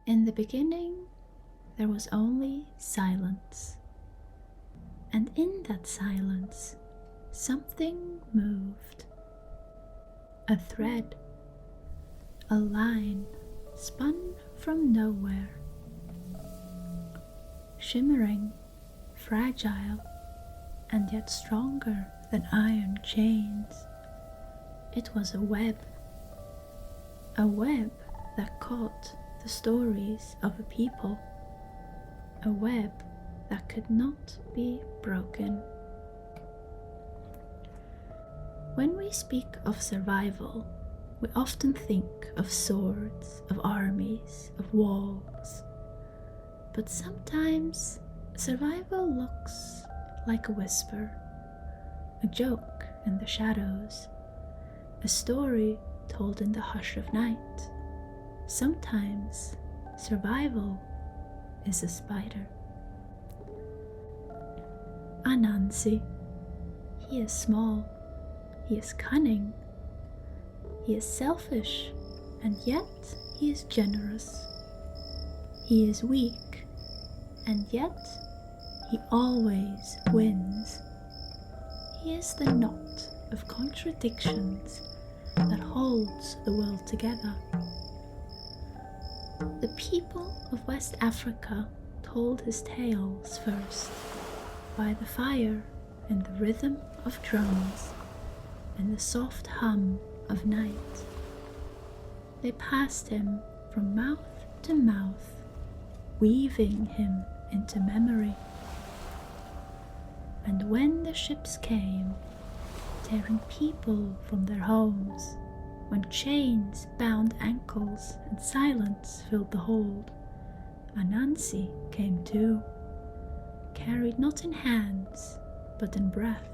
In the beginning, there was only silence. And in that silence, something moved. A thread, a line spun from nowhere. Shimmering, fragile, and yet stronger than iron chains. It was a web that caught the stories of a people, a web that could not be broken. When we speak of survival, we often think of swords, of armies, of walls. But sometimes survival looks like a whisper, a joke in the shadows, a story told in the hush of night. Sometimes survival is a spider. Anansi. He is small, he is cunning, he is selfish, and yet he is generous. He is weak, and yet he always wins. He is the knot of contradictions that holds the world together. The people of West Africa told his tales first, by the fire and the rhythm of drums and the soft hum of night. They passed him from mouth to mouth, weaving him into memory. And when the ships came, tearing people from their homes, when chains bound ankles and silence filled the hold, Anansi came too, carried not in hands, but in breath,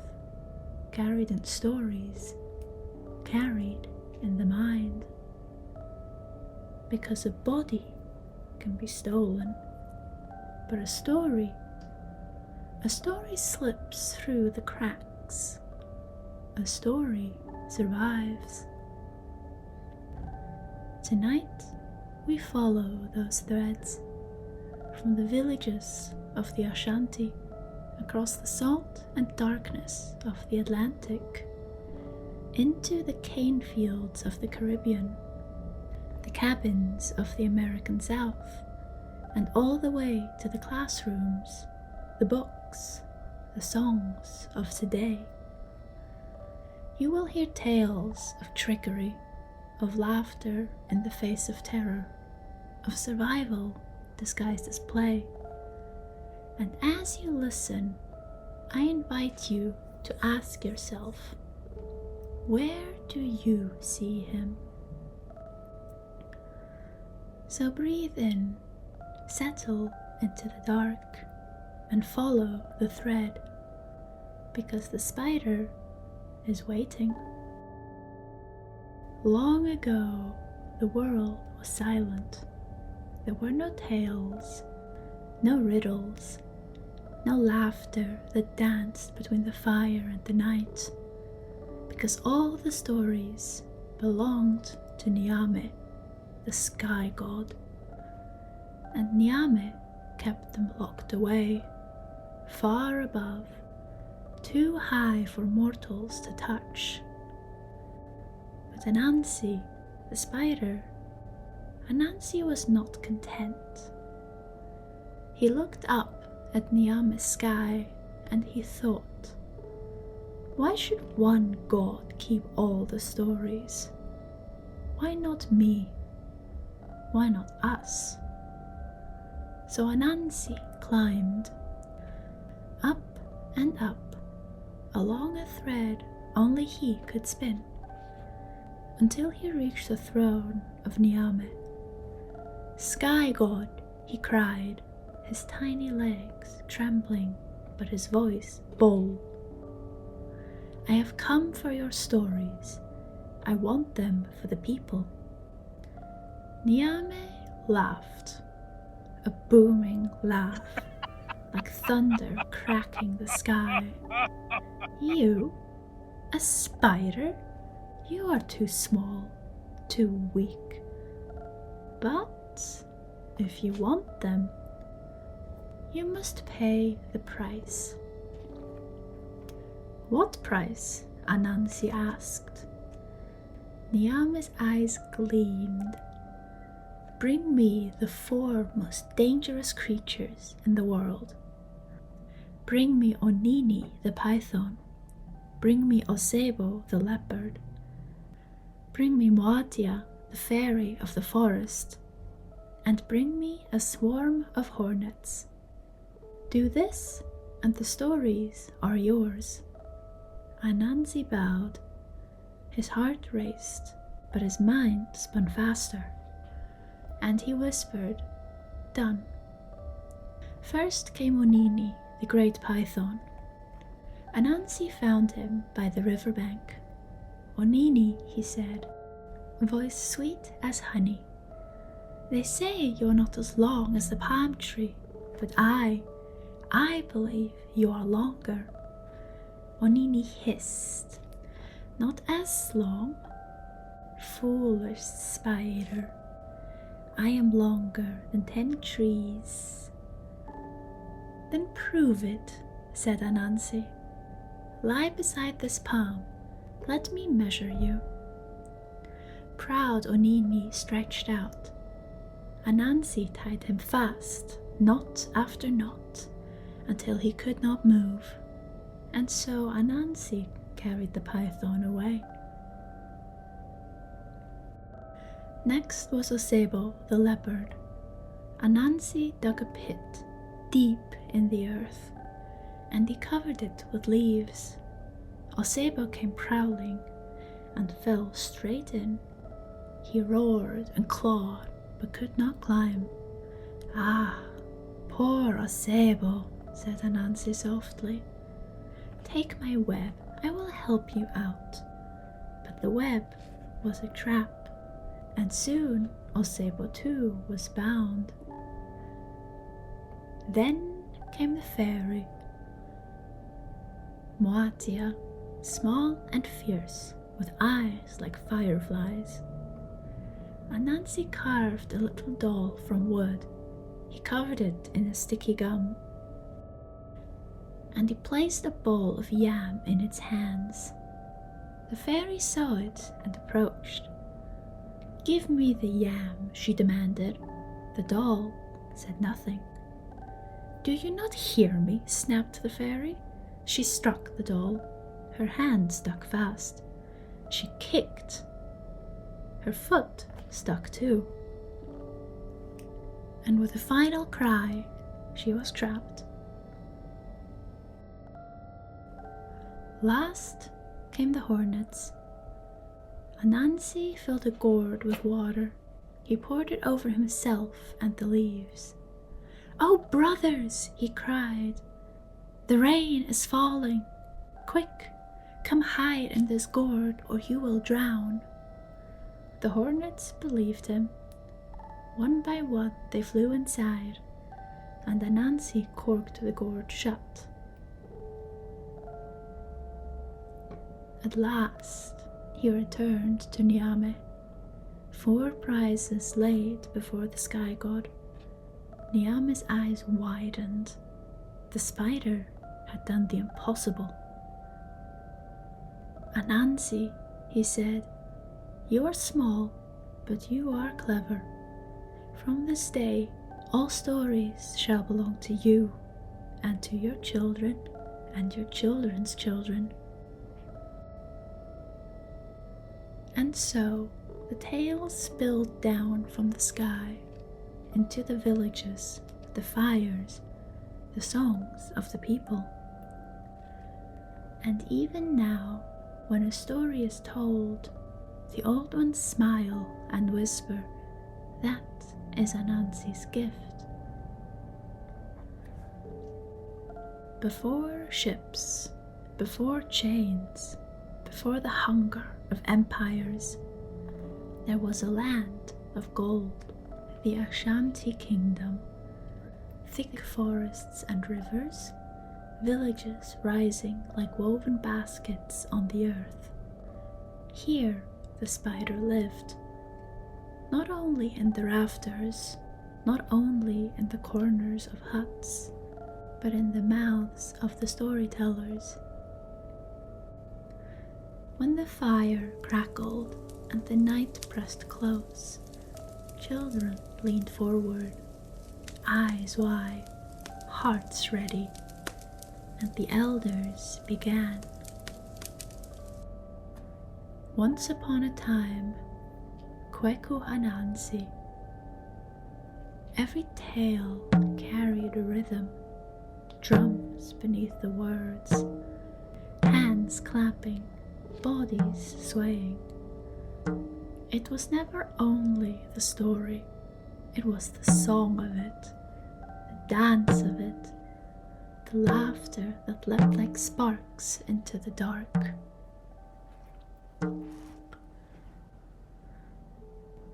carried in stories, carried in the mind. Because a body can be stolen, but a story slips through the cracks. A story survives. Tonight, we follow those threads from the villages of the Ashanti across the salt and darkness of the Atlantic into the cane fields of the Caribbean, the cabins of the American South, and all the way to the classrooms, the books, the songs of today. You will hear tales of trickery, of laughter in the face of terror, of survival disguised as play. And as you listen, I invite you to ask yourself, where do you see him? So breathe in, settle into the dark, and follow the thread, because the spider is waiting. Long ago, the world was silent. There were no tales, no riddles, no laughter that danced between the fire and the night, because all the stories belonged to Niame, the sky god, and Niame kept them locked away, far above, too high for mortals to touch. But Anansi, the spider, Anansi was not content. He looked up at Niame's sky and he thought, why should one god keep all the stories? Why not me? Why not us? So Anansi climbed up and up along a thread only he could spin, until he reached the throne of Niame. Sky God, he cried, his tiny legs trembling, but his voice bold. I have come for your stories. I want them for the people. Niame laughed, a booming laugh, like thunder cracking the sky. You, a spider? You are too small, too weak. But If you want them, you must pay the price. What price? Anansi asked. Niame's eyes gleamed. Bring me the 4 most dangerous creatures in the world. Bring me Onini the python. Bring me Osebo the leopard. Bring me Moatia the fairy of the forest. And bring me a swarm of hornets. Do this, and the stories are yours. Anansi bowed. His heart raced, but his mind spun faster. And he whispered, "Done." First came Onini, the great python. Anansi found him by the riverbank. "Onini," he said, voice sweet as honey. "They say you are not as long as the palm tree, but I believe you are longer." Onini hissed, "Not as long? Foolish spider. I am longer than 10 trees. "Then prove it," said Anansi. "Lie beside this palm. Let me measure you." Proud Onini stretched out. Anansi tied him fast, knot after knot, until he could not move, and so Anansi carried the python away. Next was Osebo the leopard. Anansi dug a pit deep in the earth, and he covered it with leaves. Osebo came prowling and fell straight in. He roared and clawed, but could not climb. "Ah, poor Osebo," said Anansi softly. "Take my web, I will help you out." But the web was a trap, and soon Osebo too was bound. Then came the fairy, Moatia, small and fierce, with eyes like fireflies. Anansi carved a little doll from wood. He covered it in a sticky gum, and he placed a bowl of yam in its hands. The fairy saw it and approached. "Give me the yam," she demanded. The doll said nothing. "Do you not hear me?" snapped the fairy. She struck the doll. Her hand stuck fast. She kicked. Her foot stuck too. And with a final cry, she was trapped. Last came the hornets. Anansi filled a gourd with water. He poured it over himself and the leaves. "Oh, brothers!" he cried. "The rain is falling. Quick, come hide in this gourd or you will drown." The hornets believed him. One by one they flew inside, and Anansi corked the gourd shut. At last he returned to Niame. 4 prizes laid before the sky god. Niame's eyes widened. The spider had done the impossible. "Anansi," he said, "you are small, but you are clever. From this day, all stories shall belong to you, and to your children, and your children's children." And so the tales spilled down from the sky into the villages, the fires, the songs of the people. And even now, when a story is told, the old ones smile and whisper, "That is Anansi's gift." Before ships, before chains, before the hunger of empires, there was a land of gold, the Ashanti kingdom. Thick forests and rivers, villages rising like woven baskets on the earth. Here the spider lived, not only in the rafters, not only in the corners of huts, but in the mouths of the storytellers. When the fire crackled and the night pressed close, children leaned forward, eyes wide, hearts ready, and the elders began. Once upon a time, Kweku Anansi. Every tale carried a rhythm, drums beneath the words, hands clapping, bodies swaying. It was never only the story, it was the song of it, the dance of it, the laughter that leapt like sparks into the dark.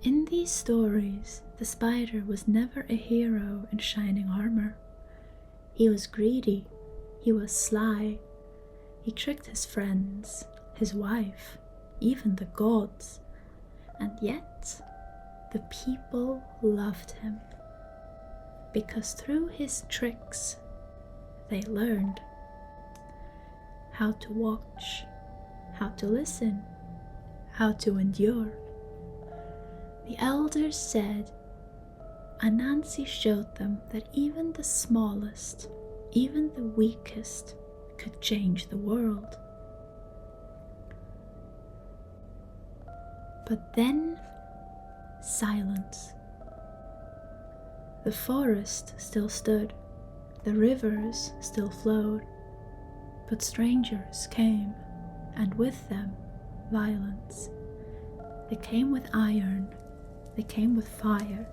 In these stories, the spider was never a hero in shining armor. He was greedy, he was sly, he tricked his friends, his wife, even the gods, and yet the people loved him, because through his tricks they learned how to watch, how to listen, how to endure. The elders said Anansi showed them that even the smallest, even the weakest, could change the world. But then, silence. The forest still stood, the rivers still flowed, but strangers came, and with them, violence. They came with iron, they came with fire,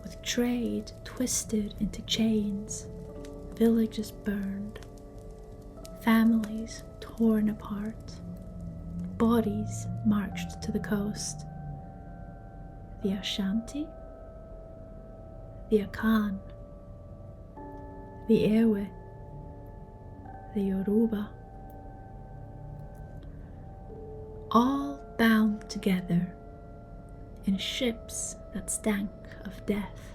with trade twisted into chains, villages burned, families torn apart, bodies marched to the coast. The Ashanti, the Akan, the Ewe, the Yoruba, all bound together in ships that stank of death.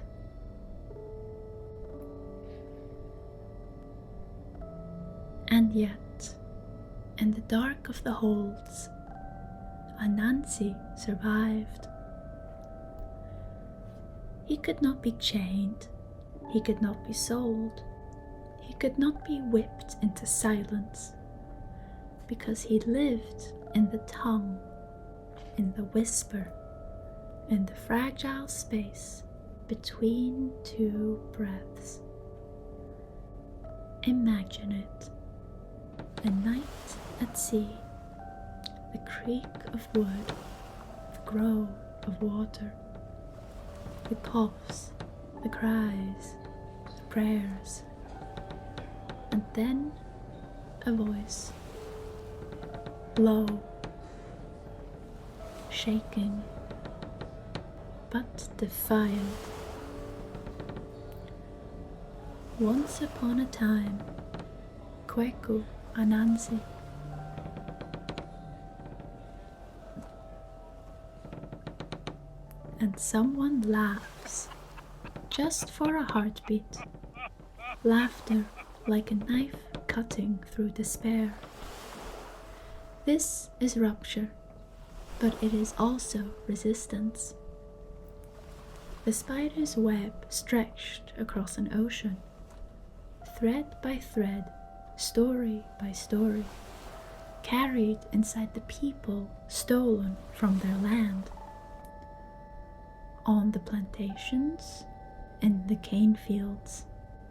And yet, in the dark of the holds, Anansi survived. He could not be chained, he could not be sold, he could not be whipped into silence, because he lived in the tongue, in the whisper, in the fragile space between two breaths. Imagine it, a night at sea, the creak of wood, the grow of water, the coughs, the cries, the prayers, and then a voice, low, shaking, but defiant. Once upon a time, Kweku Anansi. And someone laughs, just for a heartbeat, laughter like a knife cutting through despair. This is rupture, but it is also resistance. The spider's web stretched across an ocean, thread by thread, story by story, carried inside the people stolen from their land. On the plantations, in the cane fields,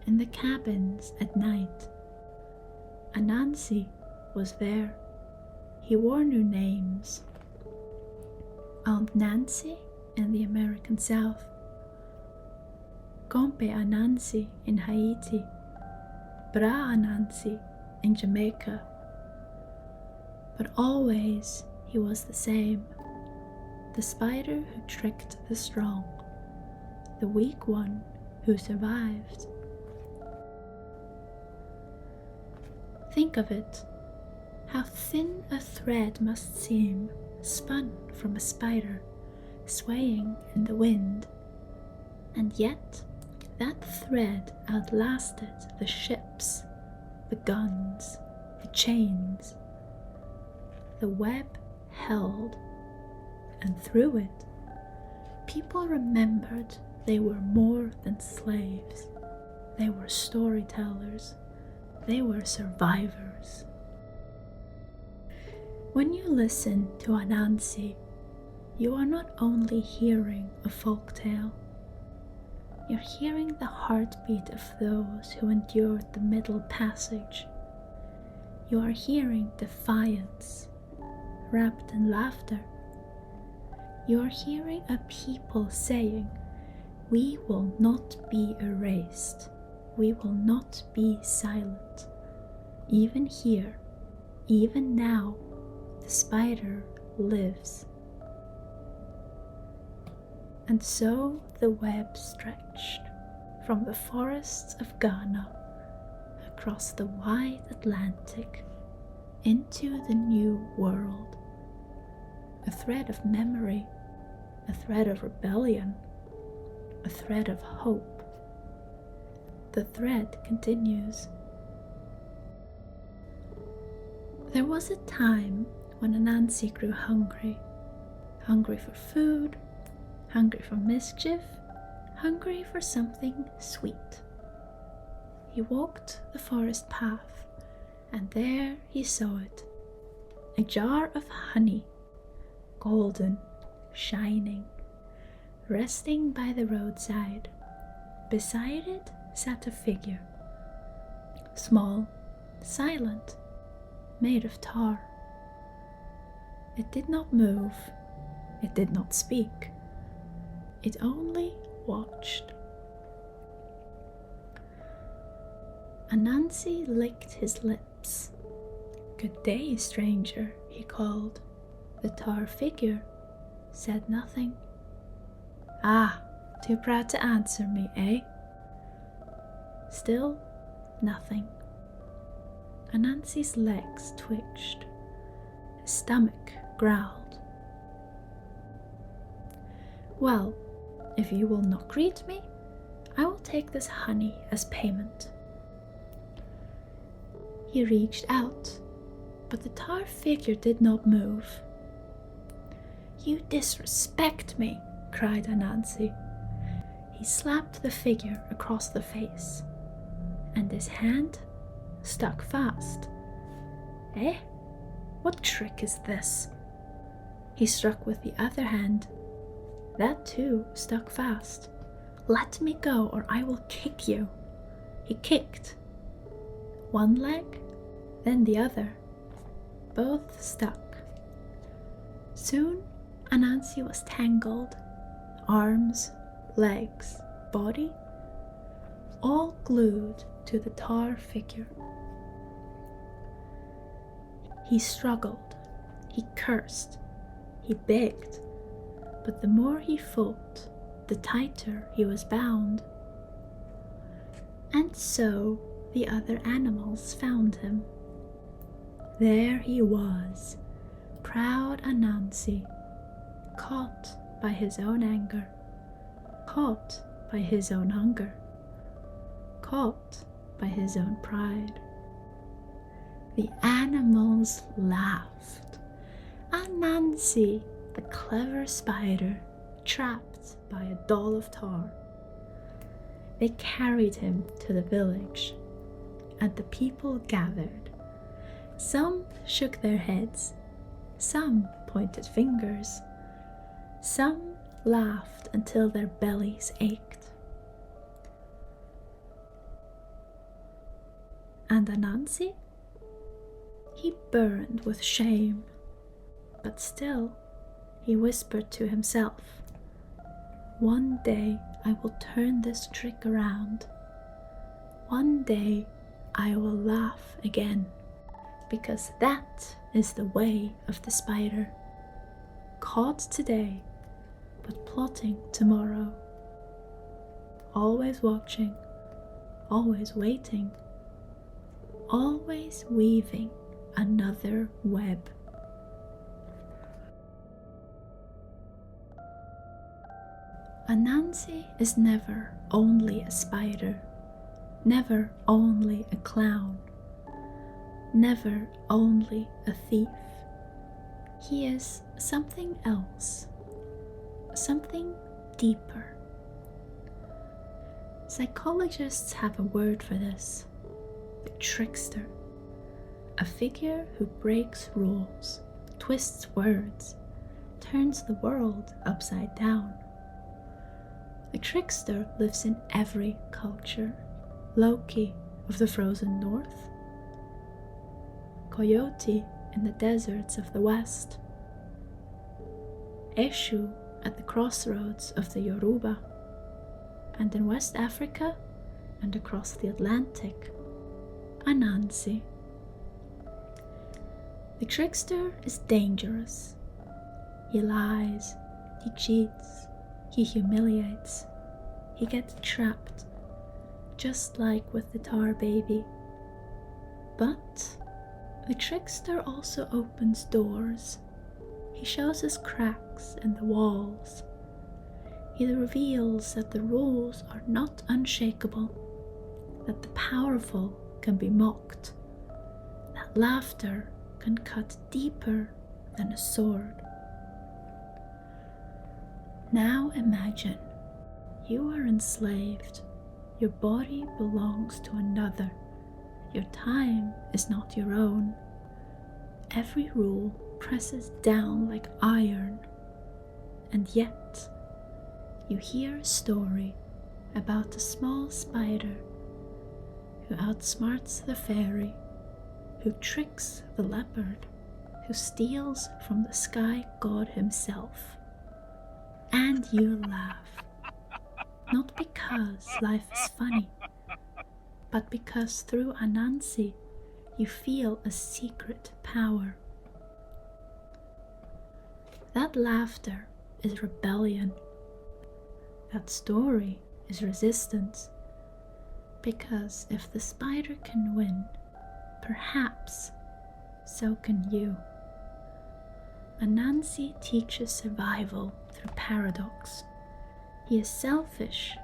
in the cabins at night, Anansi was there. He wore new names. Aunt Nancy in the American South, Compe Anansi in Haiti, Bra Anansi in Jamaica. But always he was the same, the spider who tricked the strong, the weak one who survived. Think of it, how thin a thread must seem, spun from a spider, swaying in the wind, And yet, that thread outlasted the ships, the guns, the chains. The web held, and through it, people remembered they were more than slaves. They were storytellers. They were survivors. When you listen to Anansi, you are not only hearing a folktale, you're hearing the heartbeat of those who endured the Middle Passage. You are hearing defiance, wrapped in laughter. You are hearing a people saying, "We will not be erased. We will not be silent. Even here, even now, the spider lives." And so the web stretched from the forests of Ghana across the wide Atlantic into the new world. A thread of memory, a thread of rebellion, a thread of hope. The thread continues. There was a time when Anansi grew hungry. Hungry for food, hungry for mischief, hungry for something sweet. He walked the forest path, and there he saw it. A jar of honey, golden, shining, resting by the roadside. Beside it sat a figure, small, silent, made of tar. It did not move, it did not speak, it only watched. Anansi licked his lips. "Good day, stranger," he called. The tar figure said nothing. "Ah, too proud to answer me, eh?" Still nothing. Anansi's legs twitched. His stomach growled. "Well, if you will not greet me, I will take this honey as payment." He reached out, but the tar figure did not move. "You disrespect me," cried Anansi. He slapped the figure across the face, and his hand stuck fast. "Eh? What trick is this?" He struck with the other hand. That too stuck fast. "Let me go or I will kick you." He kicked. One leg, then the other. Both stuck. Soon Anansi was tangled. Arms, legs, body, all glued to the tar figure. He struggled, he cursed, he begged, but the more he fought, the tighter he was bound. And so the other animals found him. There he was, proud Anansi, caught by his own anger, caught by his own hunger, caught by his own pride. The animals laughed. Anansi, the clever spider, trapped by a doll of tar. They carried him to the village, and the people gathered. Some shook their heads, some pointed fingers, some laughed until their bellies ached. And Anansi? He burned with shame, but still he whispered to himself, "One day I will turn this trick around. One day I will laugh again, because that is the way of the spider. Caught today, but plotting tomorrow. Always watching, always waiting, always weaving another web." Anansi is never only a spider, never only a clown, never only a thief. He is something else, something deeper. Psychologists have a word for this: the trickster, a figure who breaks rules, twists words, turns the world upside down. The trickster lives in every culture. Loki of the frozen north, Coyote in the deserts of the west, Eshu at the crossroads of the Yoruba, and in West Africa and across the Atlantic, Anansi. The trickster is dangerous. He lies, he cheats, he humiliates, he gets trapped, just like with the tar baby. But the trickster also opens doors. He shows us cracks in the walls. He reveals that the rules are not unshakable, that the powerful can be mocked, that laughter can cut deeper than a sword. Now imagine you are enslaved. Your body belongs to another. Your time is not your own. Every rule presses down like iron. And yet, you hear a story about a small spider who outsmarts the fairy, who tricks the leopard, who steals from the sky god himself. And you laugh, not because life is funny, but because through Anansi you feel a secret power. That laughter is rebellion. That story is resistance. Because if the spider can win, perhaps so can you. Anansi teaches survival through paradox. He is selfish,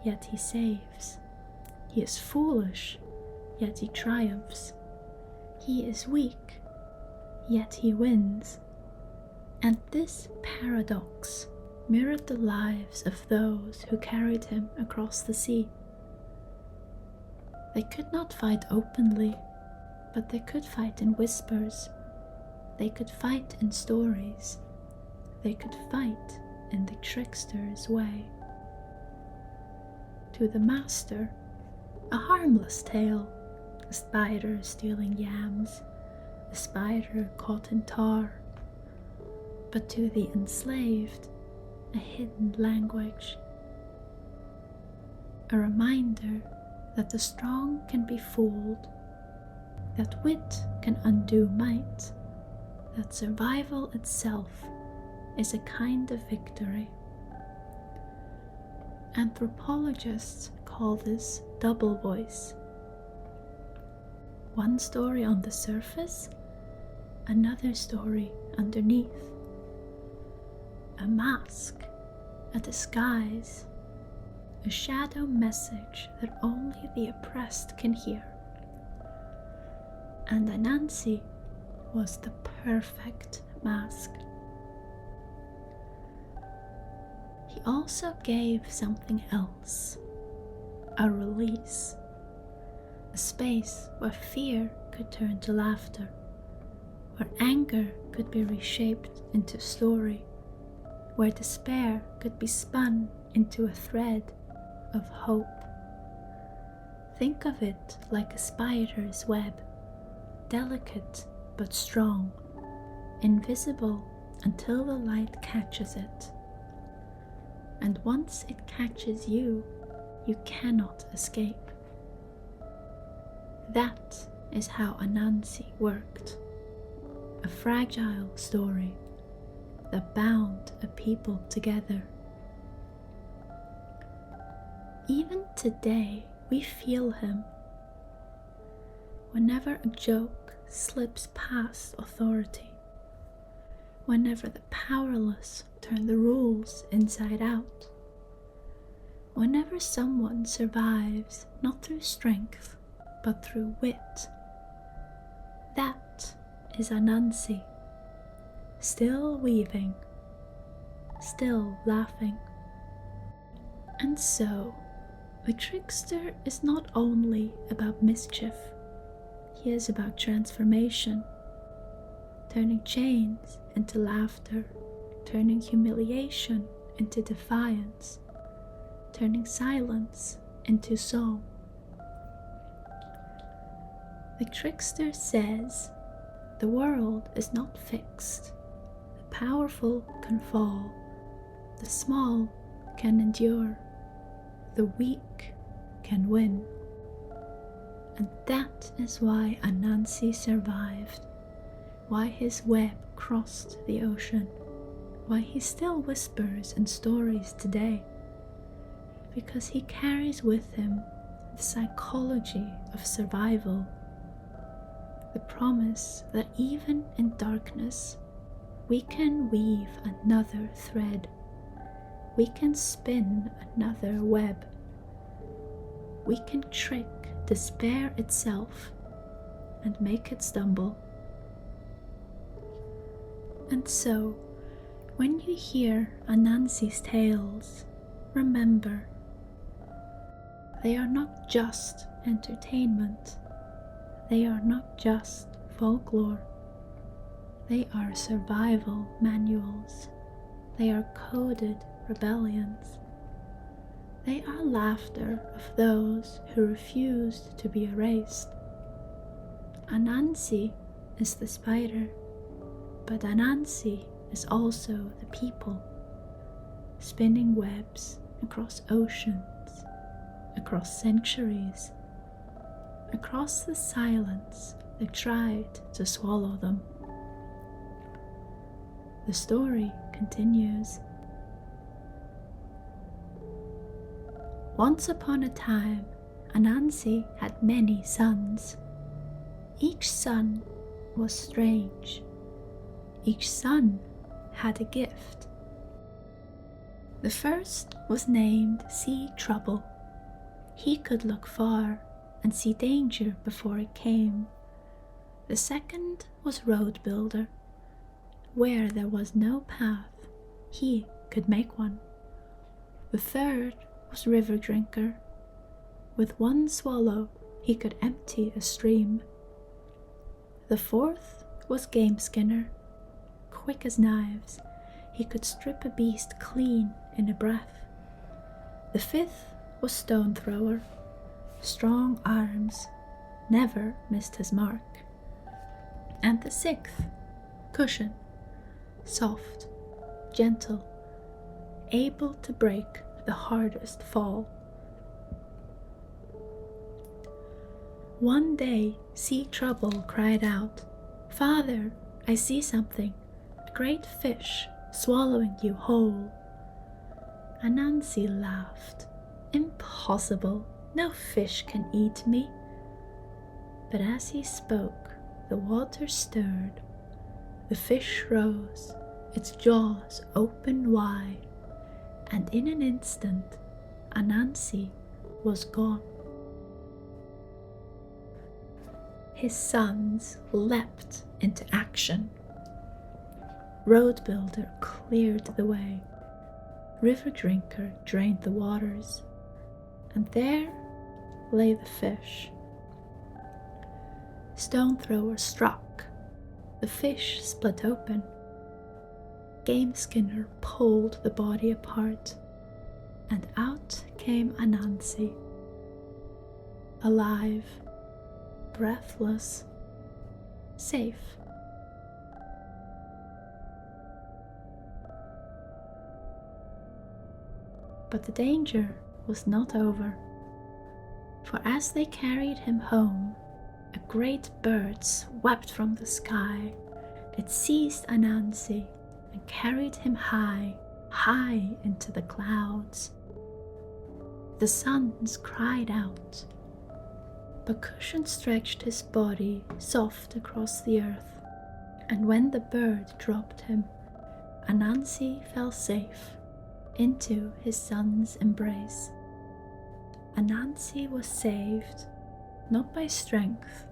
yet he saves. He is foolish, yet he triumphs. He is weak, yet he wins. And this paradox mirrored the lives of those who carried him across the sea. They could not fight openly, but they could fight in whispers. They could fight in stories. They could fight in the trickster's way. To the master, a harmless tale, a spider stealing yams, a spider caught in tar. But to the enslaved, a hidden language, a reminder that the strong can be fooled, that wit can undo might, that survival itself is a kind of victory. Anthropologists call this double voice. One story on the surface, another story underneath. A mask, a disguise, a shadow message that only the oppressed can hear. And Anansi was the perfect mask. He also gave something else, a release, a space where fear could turn to laughter, where anger could be reshaped into story, where despair could be spun into a thread of hope. Think of it like a spider's web, delicate but strong, invisible until the light catches it. And once it catches you, you cannot escape. That is how Anansi worked. A fragile story that bound a people together. Even today, we feel him. Whenever a joke slips past authority, whenever the powerless turn the rules inside out, whenever someone survives not through strength but through wit, that is Anansi, still weaving, still laughing. And so, the trickster is not only about mischief, he is about transformation, turning chains into laughter, turning humiliation into defiance, turning silence into song. The trickster says, the world is not fixed. The powerful can fall, the small can endure, the weak can win. And that is why Anansi survived, why his web crossed the ocean, why he still whispers in stories today. Because he carries with him the psychology of survival, the promise that even in darkness we can weave another thread, we can spin another web, we can trick despair itself and make it stumble. And so, when you hear Anansi's tales, remember, they are not just entertainment, they are not just folklore, they are survival manuals, they are coded rebellions, they are laughter of those who refused to be erased. Anansi is the spider, but Anansi is also the people, spinning webs across oceans, across centuries, across the silence that tried to swallow them. The story continues. Once upon a time, Anansi had many sons. Each son was strange. Each son had a gift. The first was named Sea Trouble. He could look far and see danger before it came. The second was Road Builder. Where there was no path, he could make one. The third was River Drinker. With one swallow, he could empty a stream. The fourth was Game Skinner. Quick as knives, he could strip a beast clean in a breath. The fifth was Stone Thrower. Strong arms, never missed his mark. And the sixth, Cushion. Soft, gentle, able to break the hardest fall. One day, Sea Trouble cried out, "Father, I see something, a great fish swallowing you whole." Anansi laughed. "Impossible, no fish can eat me." But as he spoke, the water stirred. The fish rose, its jaws opened wide, and in an instant, Anansi was gone. His sons leapt into action. Road Builder cleared the way. River Drinker drained the waters, and there lay the fish. Stone Thrower struck. The fish split open. Game Skinner pulled the body apart, and out came Anansi, alive, breathless, safe. But the danger was not over, for as they carried him home, a great bird swept from the sky. It seized Anansi and carried him high, high into the clouds. The sons cried out, but Cushion stretched his body soft across the earth, and when the bird dropped him, Anansi fell safe into his son's embrace. Anansi was saved, not by strength,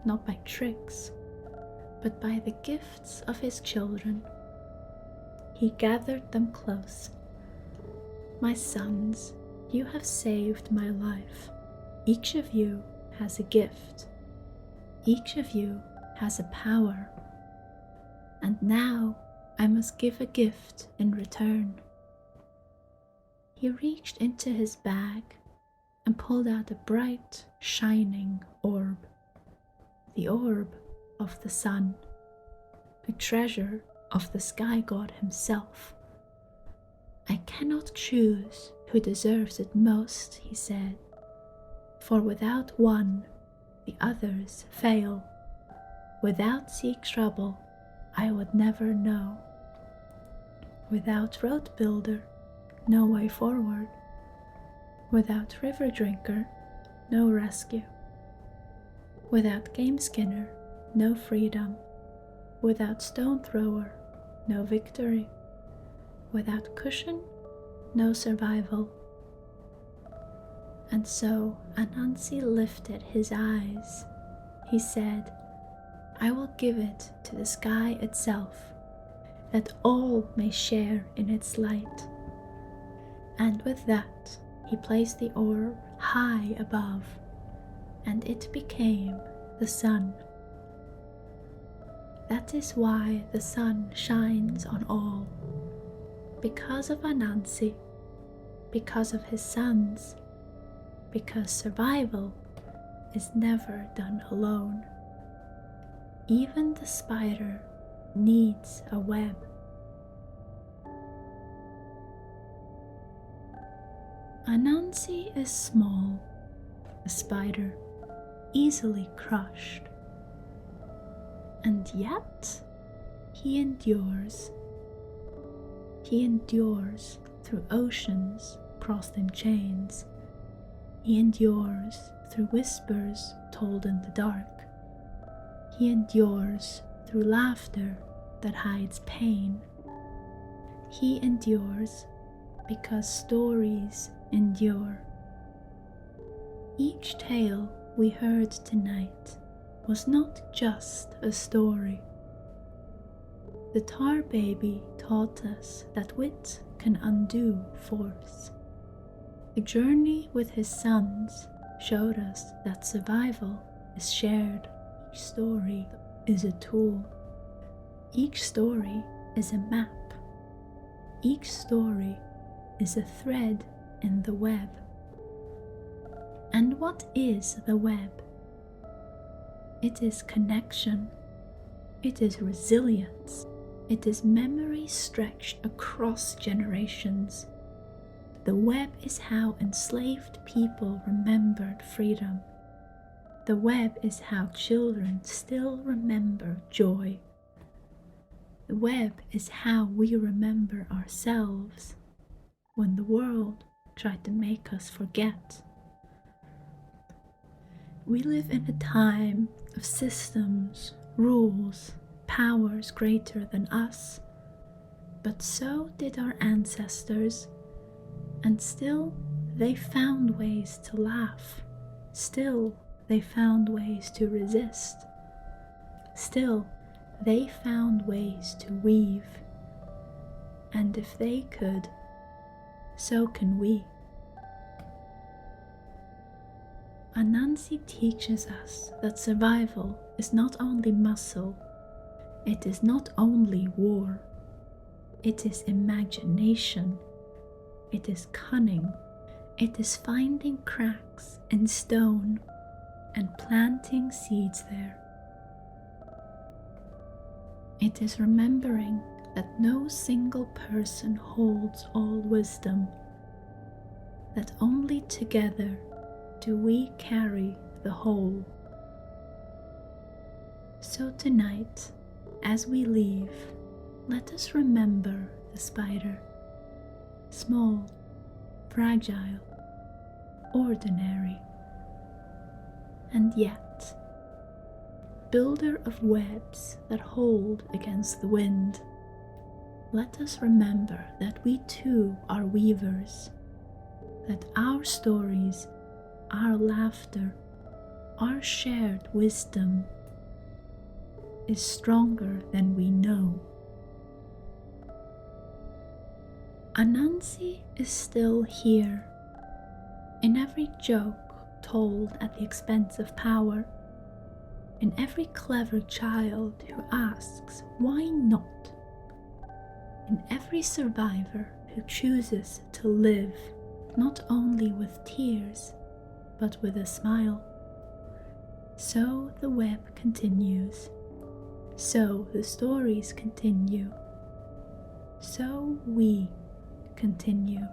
not by tricks, but by the gifts of his children. He gathered them close. My sons, you have saved my life. Each of you has a gift. Each of you has a power. And now I must give a gift in return. He reached into his bag and pulled out a bright, shining orb. The orb of the sun, a treasure of the sky god himself. I cannot choose who deserves it most, he said, for without one, the others fail. Without seek trouble, I would never know. Without road builder, no way forward. Without river drinker, no rescue. Without game skinner, no freedom. Without stone thrower, no victory. Without cushion, no survival. And so Anansi lifted his eyes. He said, I will give it to the sky itself, that all may share in its light. And with that, he placed the orb high above, and it became the sun. That is why the sun shines on all. Because of Anansi, because of his sons, because survival is never done alone. Even the spider needs a web. Anansi is small, a spider, easily crushed. And yet, he endures. He endures through oceans crossed in chains. He endures through whispers told in the dark. He endures through laughter that hides pain. He endures because stories endure. Each tale we heard tonight was not just a story. The tar baby taught us that wit can undo force. The journey with his sons showed us that survival is shared. Each story is a tool. Each story is a map. Each story is a thread in the web. And what is the web? It is connection. It is resilience. It is memory stretched across generations. The web is how enslaved people remembered freedom. The web is how children still remember joy. The web is how we remember ourselves when the world tried to make us forget. We live in a time of systems, rules, powers greater than us, but so did our ancestors, and still they found ways to laugh, still they found ways to resist, still they found ways to weave, and if they could, so can we. Anansi teaches us that survival is not only muscle, it is not only war, it is imagination, it is cunning, it is finding cracks in stone and planting seeds there. It is remembering that no single person holds all wisdom, that only together do we carry the whole. So tonight, as we leave, let us remember the spider, small, fragile, ordinary, and yet builder of webs that hold against the wind. Let us remember that we too are weavers, that our stories our laughter, our shared wisdom is stronger than we know. Anansi is still here, in every joke told at the expense of power, in every clever child who asks why not, in every survivor who chooses to live not only with tears but with a smile. So the web continues, so the stories continue, so we continue.